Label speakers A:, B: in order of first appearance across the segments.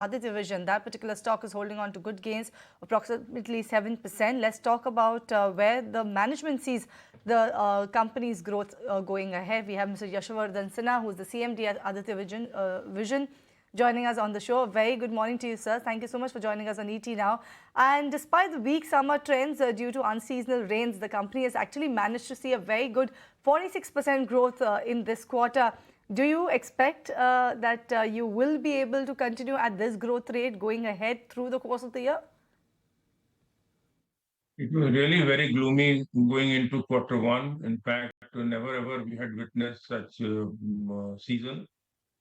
A: Aditya Vision. That particular stock is holding on to good gains, approximately 7%. Let's talk about where the management sees the company's growth going ahead. We have Mr. Yashovardhan Sinha, who's the CMD at Aditya Vision, joining us on the show. A very good morning to you, sir. Thank you so much for joining us on ET Now. And despite the weak summer trends due to unseasonal rains, the company has actually managed to see a very good 46% growth in this quarter. Do you expect that you will be able to continue at this growth rate going ahead through the course of the year?
B: It was really very gloomy going into quarter 1. In fact, never ever we had witnessed such season.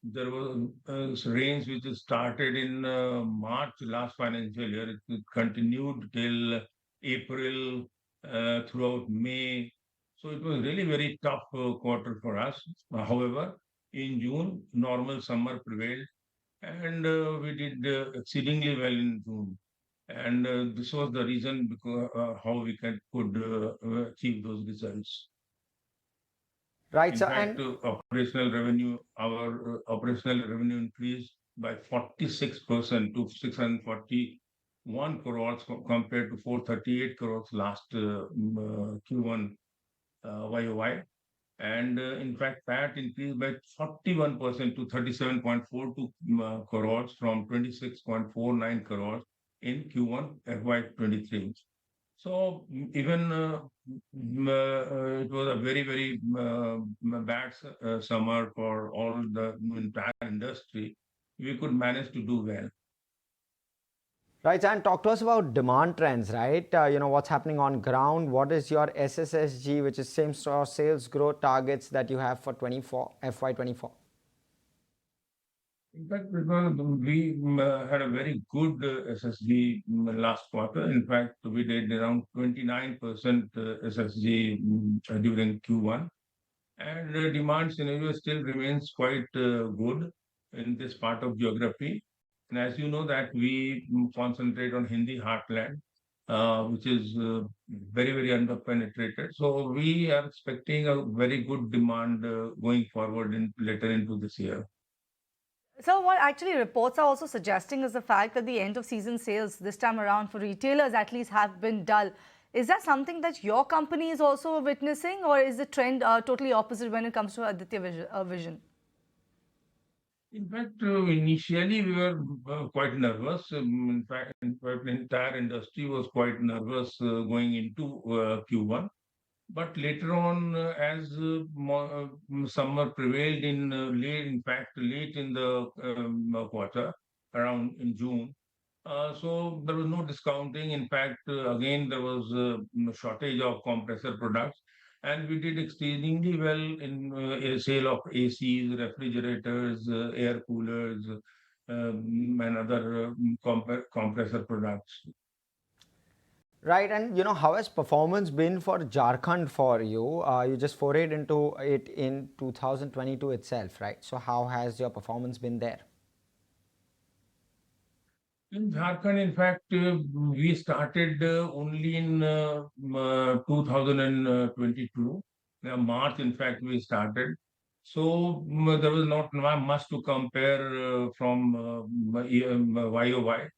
B: There was rains which started in March last financial year. It continued till April, throughout May. So it was really very tough quarter for us. However, in June, normal summer prevailed, and we did exceedingly well in June. And this was the reason because how we could achieve those results.
C: Right,
B: In
C: sir.
B: fact, our operational revenue increased by 46% to 641 crores compared to 438 crores last Q1 YoY. And in fact, PAT increased by 41% to 37.42 crores from 26.49 crores in Q1 FY23. So even it was a very, very bad summer for all the entire industry. We could manage to do well.
C: Right, and talk to us about demand trends, right? What's happening on ground? What is your SSSG, which is same store sales growth targets that you have for FY24?
B: In fact, because we had a very good SSG last quarter. In fact, we did around 29% SSG during Q1. And the demand scenario still remains quite good in this part of geography. And as you know that we concentrate on Hindi heartland, which is very, very underpenetrated. So we are expecting a very good demand going forward later into this year.
A: So what actually reports are also suggesting is the fact that the end of season sales this time around for retailers at least have been dull. Is that something that your company is also witnessing, or is the trend totally opposite when it comes to Aditya Vision?
B: In fact, initially we were quite nervous. In fact, the entire industry was quite nervous going into Q1. But later on, as summer prevailed late in the quarter, around in June, so there was no discounting. In fact, again, there was a shortage of compressor products. And we did exceedingly well in sale of ACs, refrigerators, air coolers, and other compressor products.
C: Right, and how has performance been for Jharkhand for you? You just forayed into it in 2022 itself, right? So how has your performance been there?
B: In Jharkhand, in fact, we started only in 2022. March, in fact, we started. So there was not much to compare from YoY.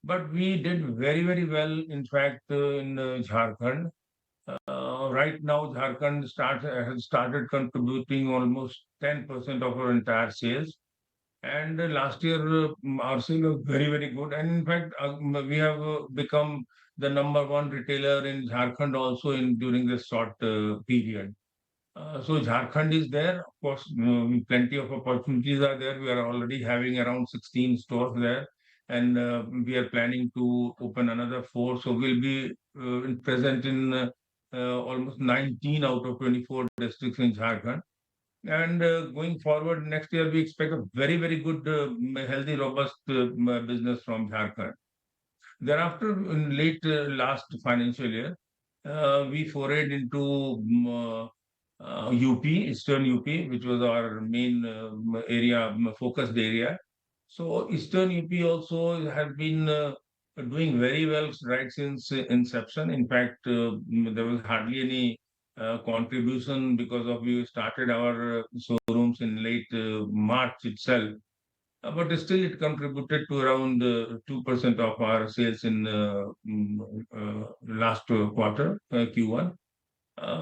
B: But we did very, very well, in fact, in Jharkhand. Right now, Jharkhand has started contributing almost 10% of our entire sales. And last year, our sales were very, very good. And in fact, we have become the #1 retailer in Jharkhand also during this short period. So Jharkhand is there. Of course, plenty of opportunities are there. We are already having around 16 stores there. And we are planning to open another 4. So we'll be present in almost 19 out of 24 districts in Jharkhand. And going forward, next year, we expect a very, very good, healthy, robust business from Jharkhand. Thereafter, in late last financial year, we forayed into UP, Eastern UP, which was our main area, focused area. So Eastern UP also has been doing very well right since inception. In fact, there was hardly any contribution because we started our showrooms in late March itself. but still it contributed to around 2% of our sales in last quarter, Q1.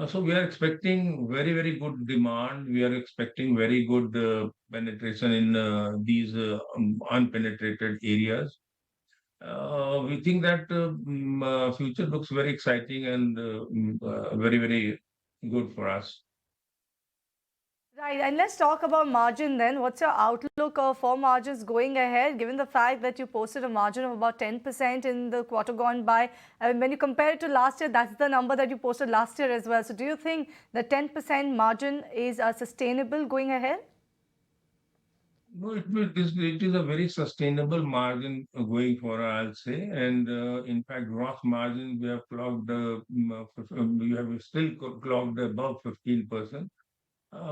B: So we are expecting very, very good demand. We are expecting very good penetration in these unpenetrated areas. We think that future looks very exciting and very, very good for us.
A: Right, and let's talk about margin then. What's your outlook for margins going ahead, given the fact that you posted a margin of about 10% in the quarter gone by? And when you compare it to last year, that's the number that you posted last year as well. So do you think the 10% margin is sustainable going ahead?
B: No, it is a very sustainable margin going forward, I'll say. And in fact, gross margin, we have clocked, we have still clocked above 15%.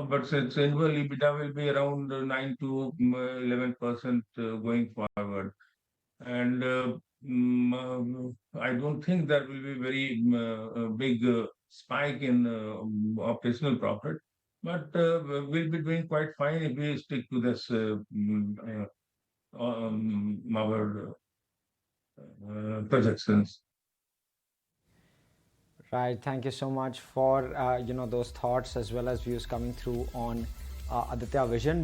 B: But sustainable EBITDA will be around 9 to 11% going forward. And I don't think there will be very big spike in operational profit, but we'll be doing quite fine if we stick to this our projections.
C: Right. Thank you so much for those thoughts as well as views coming through on Aditya Vision.